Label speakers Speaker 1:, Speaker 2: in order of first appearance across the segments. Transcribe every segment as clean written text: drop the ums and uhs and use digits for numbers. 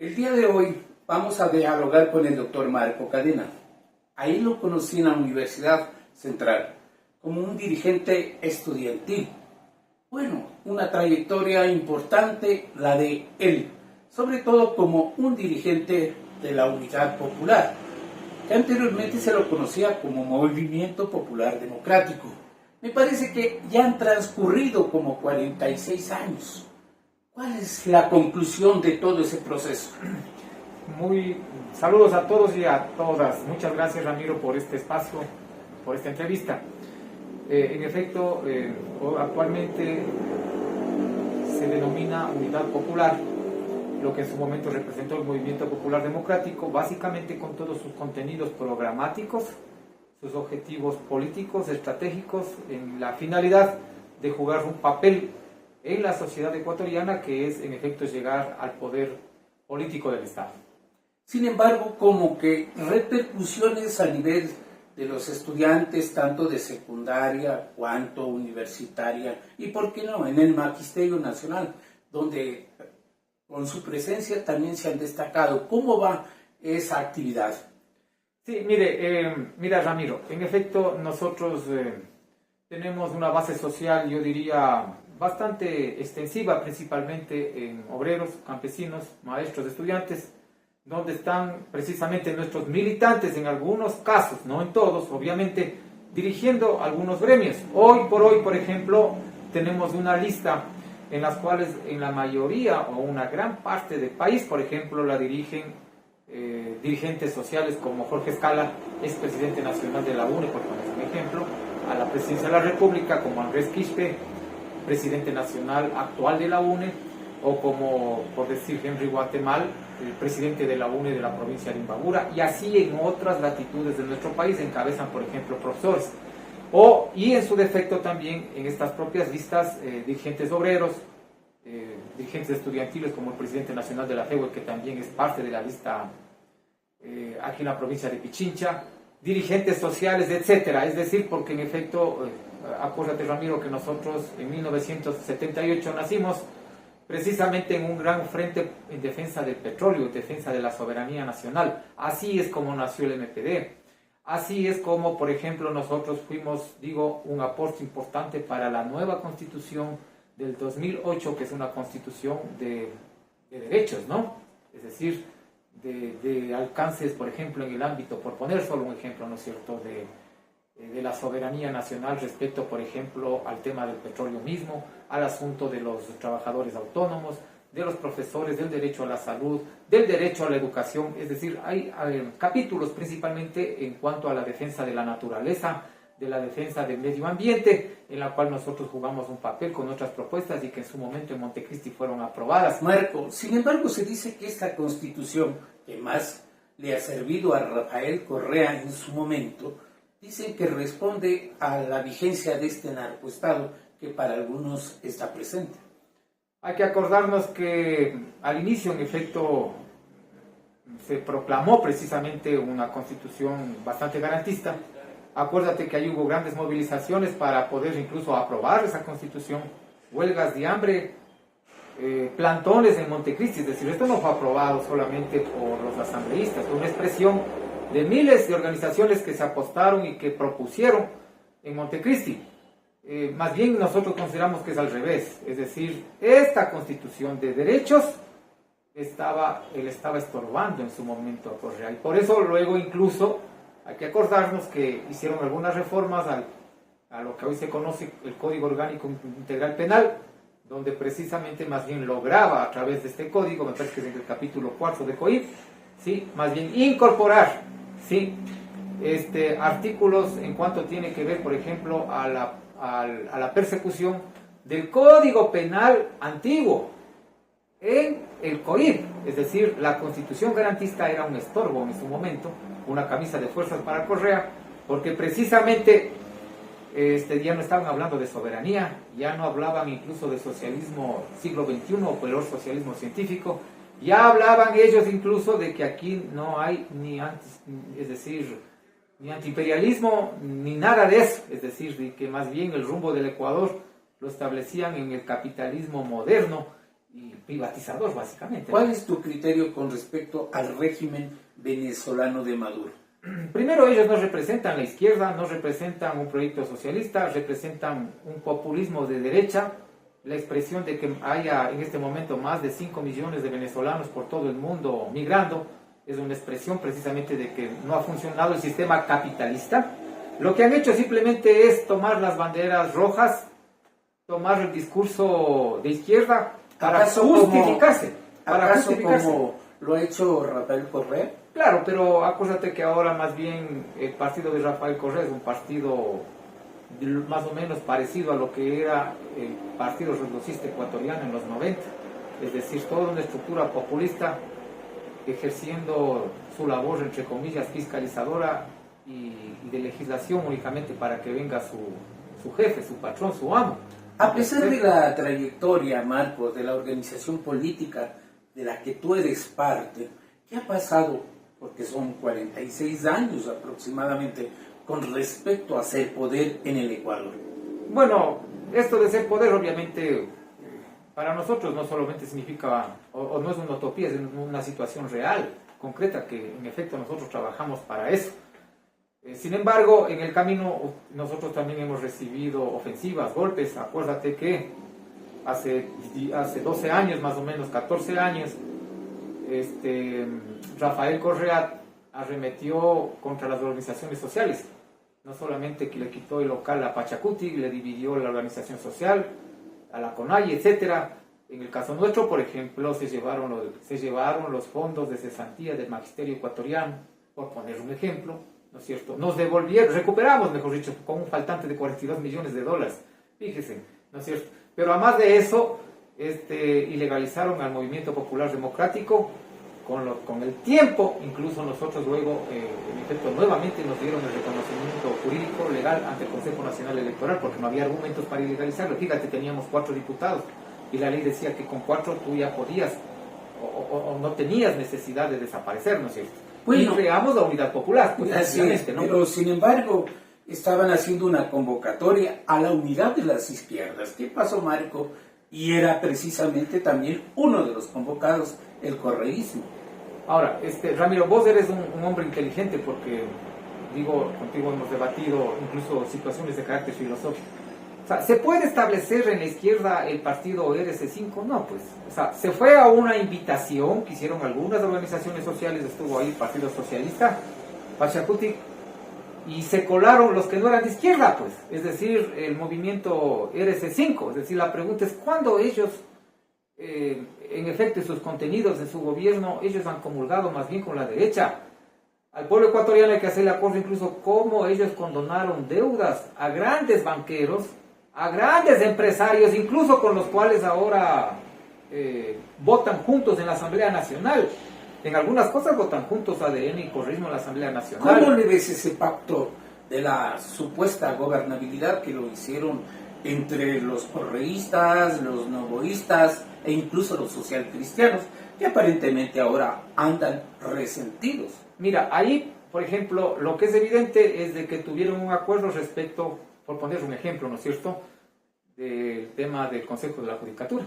Speaker 1: El día de hoy vamos a dialogar con el doctor Marco Cadena. Ahí lo conocí en la Universidad Central como un dirigente estudiantil. Bueno, una trayectoria importante la de él, sobre todo como un dirigente de la Unidad Popular, que anteriormente se lo conocía como Movimiento Popular Democrático. Me parece que ya han transcurrido como 46 años. ¿Cuál es la conclusión de todo ese proceso?
Speaker 2: Saludos a todos y a todas. Muchas gracias, Ramiro, por este espacio, por esta entrevista. En efecto, actualmente se denomina Unidad Popular, lo que en su momento representó el Movimiento Popular Democrático, básicamente con todos sus contenidos programáticos, sus objetivos políticos, estratégicos, en la finalidad de jugar un papel en la sociedad ecuatoriana, que es en efecto llegar al poder político del Estado.
Speaker 1: Sin embargo, como que repercusiones a nivel de los estudiantes, tanto de secundaria cuanto universitaria, y por qué no, en el Magisterio Nacional, donde con su presencia también se han destacado. ¿Cómo va esa actividad?
Speaker 2: Sí, mira Ramiro, en efecto nosotros tenemos una base social, yo diría, bastante extensiva, principalmente en obreros, campesinos, maestros, estudiantes, donde están precisamente nuestros militantes en algunos casos, no en todos, obviamente, dirigiendo algunos gremios. Hoy por hoy, por ejemplo, tenemos una lista en las cuales en la mayoría o una gran parte del país, por ejemplo, la dirigen dirigentes sociales como Jorge Escala, expresidente nacional de la UNE, por poner un ejemplo, a la presidencia de la República como Andrés Quispe, presidente nacional actual de la UNE, o como, por decir, Henry Guatemal, el presidente de la UNE de la provincia de Imbabura, y así en otras latitudes de nuestro país encabezan, por ejemplo, profesores. Y en su defecto también en estas propias listas, dirigentes obreros, dirigentes estudiantiles como el presidente nacional de la FEUE, que también es parte de la lista aquí en la provincia de Pichincha, dirigentes sociales, etcétera. Es decir, porque en efecto, acuérdate, Ramiro, que nosotros en 1978 nacimos precisamente en un gran frente en defensa del petróleo, en defensa de la soberanía nacional. Así es como nació el MPD. Así es como, por ejemplo, nosotros fuimos, un aporte importante para la nueva Constitución del 2008, que es una Constitución de derechos, ¿no? Es decir, de alcances, por ejemplo, en el ámbito, por poner solo un ejemplo, ¿no es cierto?, de la soberanía nacional respecto, por ejemplo, al tema del petróleo mismo, al asunto de los trabajadores autónomos, de los profesores, del derecho a la salud, del derecho a la educación. Es decir, hay capítulos principalmente en cuanto a la defensa de la naturaleza, de la defensa del medio ambiente, en la cual nosotros jugamos un papel con otras propuestas y que en su momento en Montecristi fueron aprobadas.
Speaker 1: Marco, sin embargo, se dice que esta Constitución, que más le ha servido a Rafael Correa en su momento, dicen que responde a la vigencia de este narcoestado que para algunos está presente.
Speaker 2: Hay que acordarnos que al inicio, en efecto, se proclamó precisamente una constitución bastante garantista. Acuérdate que ahí hubo grandes movilizaciones para poder incluso aprobar esa constitución, huelgas de hambre, plantones en Montecristi. Es decir, esto no fue aprobado solamente por los asambleístas, fue una expresión de miles de organizaciones que se apostaron y que propusieron en Montecristi. Más bien nosotros consideramos que es al revés, es decir, esta constitución de derechos él estaba estorbando en su momento a Correa, y por eso luego incluso hay que acordarnos que hicieron algunas reformas a lo que hoy se conoce el Código Orgánico Integral Penal, donde precisamente más bien lograba a través de este código, me parece que es en el capítulo 4 de COIP, ¿sí?, más bien incorporar, ¿sí?, artículos en cuanto tiene que ver, por ejemplo, a la persecución del Código Penal antiguo en el COIP. Es decir, la Constitución garantista era un estorbo en su momento, una camisa de fuerzas para Correa, porque precisamente ya no estaban hablando de soberanía, ya no hablaban incluso de socialismo siglo XXI o peor socialismo científico, ya hablaban ellos incluso de que aquí no hay ni antiimperialismo ni nada de eso, es decir, de que más bien el rumbo del Ecuador lo establecían en el capitalismo moderno y privatizador, básicamente.
Speaker 1: ¿Cuál es tu criterio con respecto al régimen venezolano de Maduro?
Speaker 2: Primero, ellos no representan la izquierda, no representan un proyecto socialista, representan un populismo de derecha. La expresión de que haya en este momento más de 5 millones de venezolanos por todo el mundo migrando es una expresión precisamente de que no ha funcionado el sistema capitalista. Lo que han hecho simplemente es tomar las banderas rojas, tomar el discurso de izquierda para justificarse.
Speaker 1: ¿Acaso como lo ha hecho Rafael Correa?
Speaker 2: Claro, pero acuérdate que ahora más bien el partido de Rafael Correa es un partido más o menos parecido a lo que era el Partido Revolucionista Ecuatoriano en los 90. Es decir, toda una estructura populista ejerciendo su labor, entre comillas, fiscalizadora y de legislación únicamente para que venga su jefe, su patrón, su amo.
Speaker 1: A pesar de la trayectoria, Marcos, de la organización política de la que tú eres parte, ¿qué ha pasado? Porque son 46 años aproximadamente con respecto a ser poder en el Ecuador.
Speaker 2: Bueno, esto de ser poder obviamente para nosotros no solamente significa, o no es una utopía, es una situación real, concreta, que en efecto nosotros trabajamos para eso. Sin embargo, en el camino nosotros también hemos recibido ofensivas, golpes. Acuérdate que hace 12 años, más o menos 14 años, Rafael Correa arremetió contra las organizaciones sociales. No solamente que le quitó el local a Pachacuti, le dividió la organización social, a la CONAI, etcétera. En el caso nuestro, por ejemplo, se llevaron los fondos de cesantía del magisterio ecuatoriano, por poner un ejemplo, ¿no es cierto? Nos devolvieron, recuperamos, mejor dicho, con un faltante de $42 millones, fíjese, ¿no es cierto? Pero además de eso, ilegalizaron al Movimiento Popular Democrático. Con el tiempo, incluso nosotros luego, en efecto, nuevamente nos dieron el reconocimiento jurídico legal ante el Consejo Nacional Electoral, porque no había argumentos para ilegalizarlo. Fíjate, teníamos 4 diputados y la ley decía que con 4 tú ya podías o no tenías necesidad de desaparecer, ¿no es cierto?
Speaker 1: Bueno,
Speaker 2: y creamos la Unidad Popular, pues,
Speaker 1: así es,
Speaker 2: ¿no?
Speaker 1: Pero sin embargo estaban haciendo una convocatoria a la unidad de las izquierdas. ¿Qué pasó, Marco? Y era precisamente también uno de los convocados, el correísmo.
Speaker 2: Ahora, Ramiro, vos eres un hombre inteligente porque, digo, contigo hemos debatido incluso situaciones de carácter filosófico. O sea, ¿se puede establecer en la izquierda el partido RC5? No, pues. O sea, se fue a una invitación que hicieron algunas organizaciones sociales, estuvo ahí el Partido Socialista, Pachacuti, y se colaron los que no eran de izquierda, pues. Es decir, el movimiento RC5. Es decir, la pregunta es, ¿cuándo ellos, en efecto, en sus contenidos, en su gobierno, ellos han comulgado más bien con la derecha? Al pueblo ecuatoriano hay que hacerle acuerdo incluso cómo ellos condonaron deudas a grandes banqueros, a grandes empresarios, incluso con los cuales ahora votan juntos en la Asamblea Nacional. En algunas cosas votan juntos ADN y correísmo en la Asamblea Nacional.
Speaker 1: ¿Cómo le ves ese pacto de la supuesta gobernabilidad que lo hicieron entre los correístas, los novoístas e incluso los socialcristianos, que aparentemente ahora andan resentidos?
Speaker 2: Mira, ahí, por ejemplo, lo que es evidente es de que tuvieron un acuerdo respecto, por poner un ejemplo, ¿no es cierto?, del tema del Consejo de la Judicatura.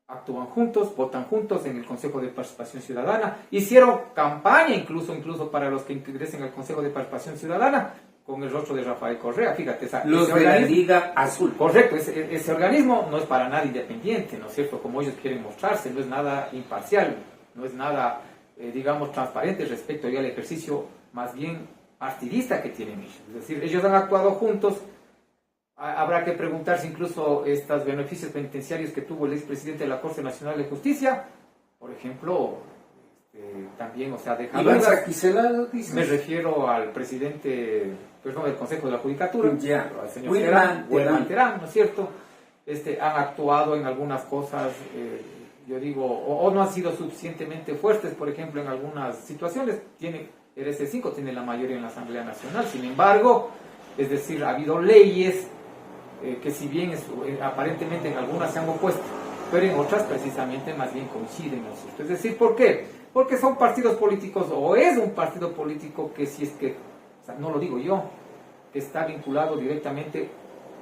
Speaker 2: Actúan juntos, votan juntos en el Consejo de Participación Ciudadana, hicieron campaña incluso para los que ingresen al Consejo de Participación Ciudadana, con el rostro de Rafael Correa, fíjate.
Speaker 1: Los de la Liga Azul.
Speaker 2: Correcto, ese organismo no es para nada independiente, ¿no es cierto?, como ellos quieren mostrarse, no es nada imparcial, no es nada, digamos, transparente respecto ya al ejercicio más bien partidista que tienen ellos. Es decir, ellos han actuado juntos. Habrá que preguntarse incluso estos beneficios penitenciarios que tuvo el expresidente de la Corte Nacional de Justicia, por ejemplo, también, o sea, deja dudas. Me refiero al presidente, perdón, del Consejo de la Judicatura, al señor Terán, ¿no es cierto? Han actuado en algunas cosas, yo digo, o no han sido suficientemente fuertes, por ejemplo, en algunas situaciones. El RC5 tiene la mayoría en la Asamblea Nacional, sin embargo, es decir, ha habido leyes que si bien aparentemente en algunas se han opuesto, pero en otras precisamente más bien coinciden, ¿no es cierto? Es decir, ¿por qué? Porque son partidos políticos, o es un partido político que si es que, o sea, no lo digo yo, que está vinculado directamente,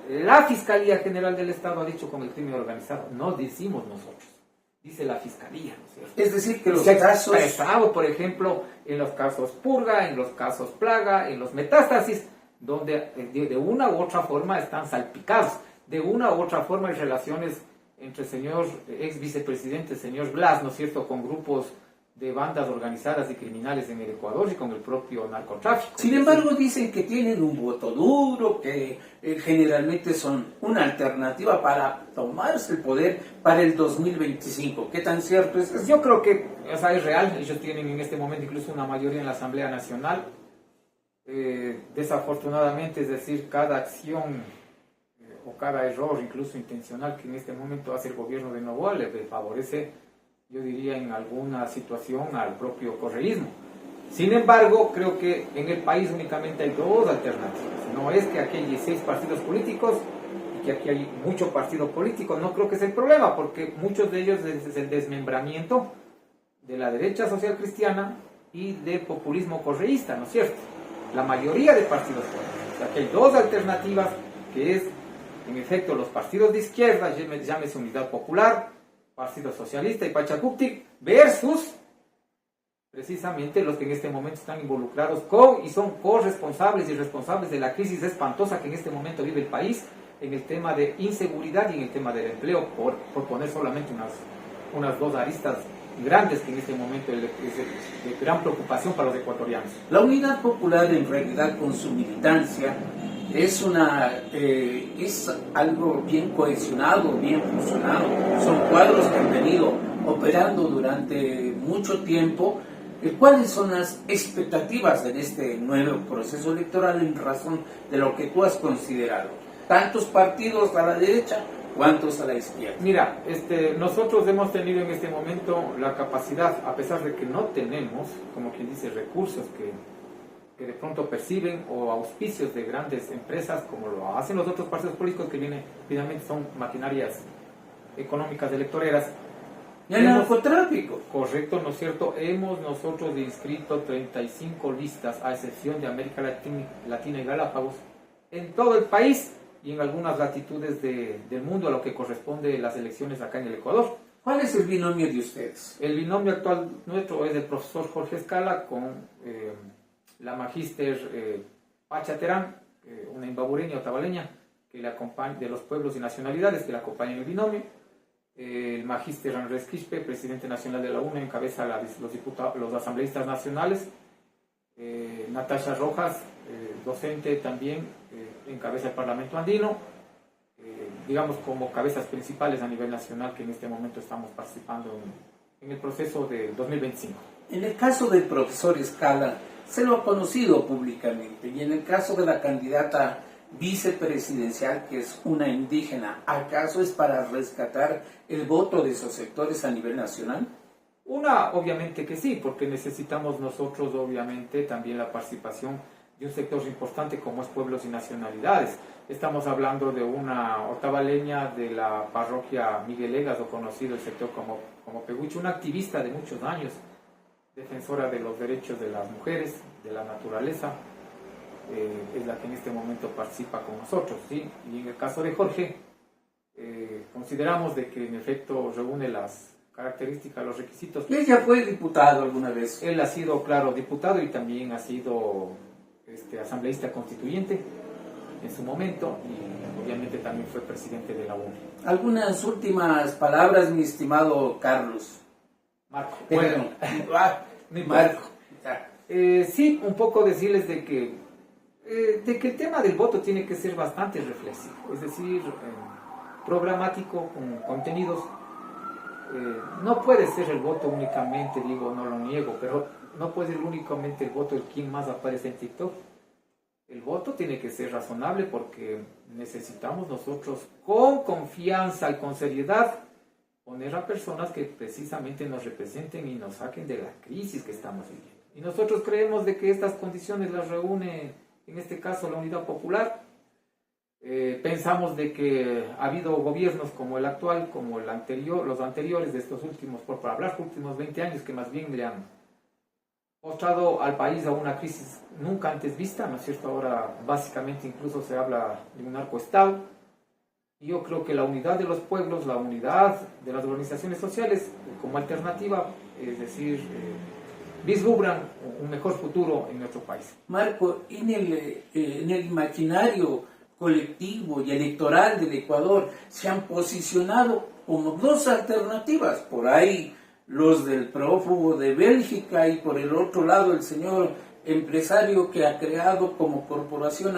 Speaker 2: la Fiscalía General del Estado ha dicho con el crimen organizado, no decimos nosotros. dice la Fiscalía, ¿no es cierto?
Speaker 1: Es decir, que los
Speaker 2: Se ha
Speaker 1: casos...
Speaker 2: expresado, por ejemplo, en los casos purga, en los casos plaga, en los metástasis, donde de una u otra forma están salpicados. De una u otra forma hay relaciones entre el señor ex vicepresidente, el señor Blas, ¿no es cierto?, con grupos de bandas organizadas y criminales en el Ecuador y con el propio narcotráfico.
Speaker 1: Sin embargo, dicen que tienen un voto duro, que generalmente son una alternativa para tomarse el poder para el 2025. ¿Qué tan cierto es eso?
Speaker 2: Yo creo que es real. Ellos tienen en este momento incluso una mayoría en la Asamblea Nacional. Desafortunadamente, es decir, cada acción o cada error, incluso intencional, que en este momento hace el gobierno de Novoa, le favorece, yo diría, en alguna situación al propio correísmo. Sin embargo, creo que en el país únicamente hay dos alternativas. No es que aquí hay 16 partidos políticos y que aquí hay mucho partido político. No creo que es el problema, porque muchos de ellos es el desmembramiento de la derecha social cristiana y de populismo correísta, ¿no es cierto? La mayoría de partidos políticos. O sea, que hay dos alternativas, que es, en efecto, los partidos de izquierda, llámese Unidad Popular, Partido Socialista y Pachacúptic, versus precisamente los que en este momento están involucrados con y son corresponsables y responsables de la crisis espantosa que en este momento vive el país en el tema de inseguridad y en el tema del empleo, por poner solamente unas dos aristas grandes que en este momento es de gran preocupación para los ecuatorianos.
Speaker 1: La Unidad Popular, en realidad, con su militancia, es algo bien cohesionado, bien funcionado. Son cuadros que han venido operando durante mucho tiempo. ¿Cuáles son las expectativas en este nuevo proceso electoral en razón de lo que tú has considerado? ¿Tantos partidos a la derecha, cuántos a la izquierda?
Speaker 2: Mira, nosotros hemos tenido en este momento la capacidad, a pesar de que no tenemos, como quien dice, recursos que de pronto perciben o auspicios de grandes empresas, como lo hacen los otros partidos políticos que finalmente son maquinarias económicas electoreras.
Speaker 1: Y el narcotráfico.
Speaker 2: Correcto, ¿no es cierto? Hemos nosotros inscrito 35 listas, a excepción de América Latina y Galápagos, en todo el país y en algunas latitudes del mundo, a lo que corresponde las elecciones acá en el Ecuador.
Speaker 1: ¿Cuál es el binomio de ustedes?
Speaker 2: El binomio actual nuestro es el profesor Jorge Escala con la magíster Pacha Terán, una imbabureña o tabaleña que le acompaña, de los pueblos y nacionalidades, que le acompaña en el binomio. El magíster Andrés Quispe, presidente nacional de la UNA, encabeza los asambleístas nacionales. Natasha Rojas, docente también, encabeza el Parlamento Andino. Digamos, como cabezas principales a nivel nacional que en este momento estamos participando en el proceso de 2025.
Speaker 1: En el caso del profesor Escala, se lo ha conocido públicamente, y en el caso de la candidata vicepresidencial, que es una indígena, ¿acaso es para rescatar el voto de esos sectores a nivel nacional?
Speaker 2: Obviamente que sí, porque necesitamos nosotros, obviamente, también la participación de un sector importante como es pueblos y nacionalidades. Estamos hablando de una otavaleña de la parroquia Miguel Egas, o conocido el sector como Peguiche, una activista de muchos años, defensora de los derechos de las mujeres, de la naturaleza, es la que en este momento participa con nosotros, ¿sí? Y en el caso de Jorge, consideramos de que en efecto reúne las características, los requisitos.
Speaker 1: ¿Y ella fue diputado alguna vez?
Speaker 2: Él ha sido, claro, diputado y también ha sido asambleísta constituyente en su momento, y obviamente también fue presidente de la UNE.
Speaker 1: Algunas últimas palabras, mi estimado Carlos.
Speaker 2: Marco.
Speaker 1: Bueno, Marco.
Speaker 2: Sí, un poco decirles de que el tema del voto tiene que ser bastante reflexivo, es decir, programático, con contenidos. No puede ser el voto únicamente, digo, no lo niego, pero no puede ser únicamente el voto de quien más aparece en TikTok. El voto tiene que ser razonable, porque necesitamos nosotros con confianza y con seriedad poner a personas que precisamente nos representen y nos saquen de la crisis que estamos viviendo. Y nosotros creemos de que estas condiciones las reúne, en este caso, la Unidad Popular. Pensamos de que ha habido gobiernos como el actual, como el anterior, los anteriores de estos últimos, por hablar, últimos 20 años, que más bien le han mostrado al país a una crisis nunca antes vista, ¿no es cierto? Ahora básicamente incluso se habla de un narcoestado. Y yo creo que la unidad de los pueblos, la unidad de las organizaciones sociales como alternativa, es decir, vislumbran un mejor futuro en nuestro país.
Speaker 1: Marco, en el imaginario colectivo y electoral del Ecuador se han posicionado como dos alternativas. Por ahí los del prófugo de Bélgica y por el otro lado el señor empresario que ha creado como corporación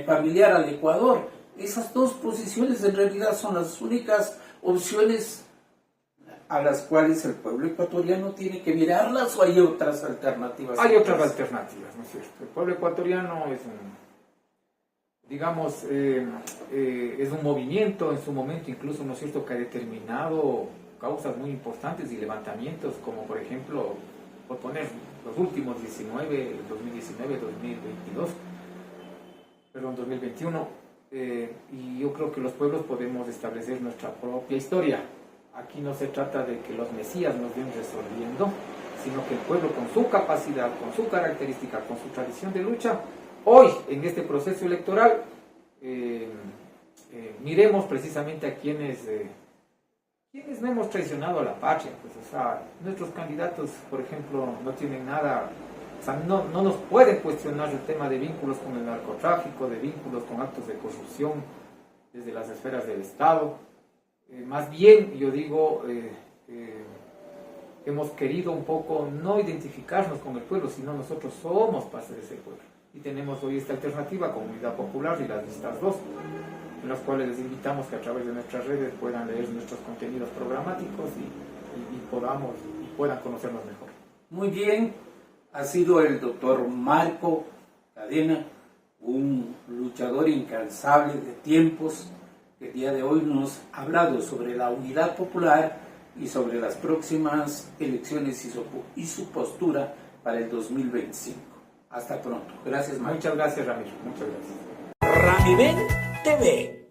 Speaker 1: familiar al Ecuador. Esas dos posiciones en realidad son las únicas opciones a las cuales el pueblo ecuatoriano tiene que mirarlas, o hay otras alternativas.
Speaker 2: Hay otras alternativas, ¿no es cierto? El pueblo ecuatoriano es es un movimiento en su momento, incluso, ¿no es cierto?, que ha determinado causas muy importantes y levantamientos, como por ejemplo, por poner los últimos 2019, 2022, perdón, 2021, y yo creo que los pueblos podemos establecer nuestra propia historia. Aquí no se trata de que los mesías nos den resolviendo, sino que el pueblo, con su capacidad, con su característica, con su tradición de lucha, hoy, en este proceso electoral, miremos precisamente a quienes no hemos traicionado a la patria. Pues, o sea, nuestros candidatos, por ejemplo, no tienen nada, o sea, no nos pueden cuestionar el tema de vínculos con el narcotráfico, de vínculos con actos de corrupción desde las esferas del Estado. Más bien, yo digo, hemos querido un poco no identificarnos con el pueblo, sino nosotros somos parte de ese pueblo. Y tenemos hoy esta alternativa como Unidad Popular y las listas 2, en las cuales les invitamos que a través de nuestras redes puedan leer nuestros contenidos programáticos y puedan conocernos mejor.
Speaker 1: Muy bien, ha sido el doctor Marco Cadena, un luchador incansable de tiempos, que el día de hoy nos ha hablado sobre la Unidad Popular y sobre las próximas elecciones y su postura para el 2025. Hasta pronto. Gracias, Marco.
Speaker 2: Muchas gracias, Ramiro. Muchas gracias.
Speaker 3: Ramiven TV.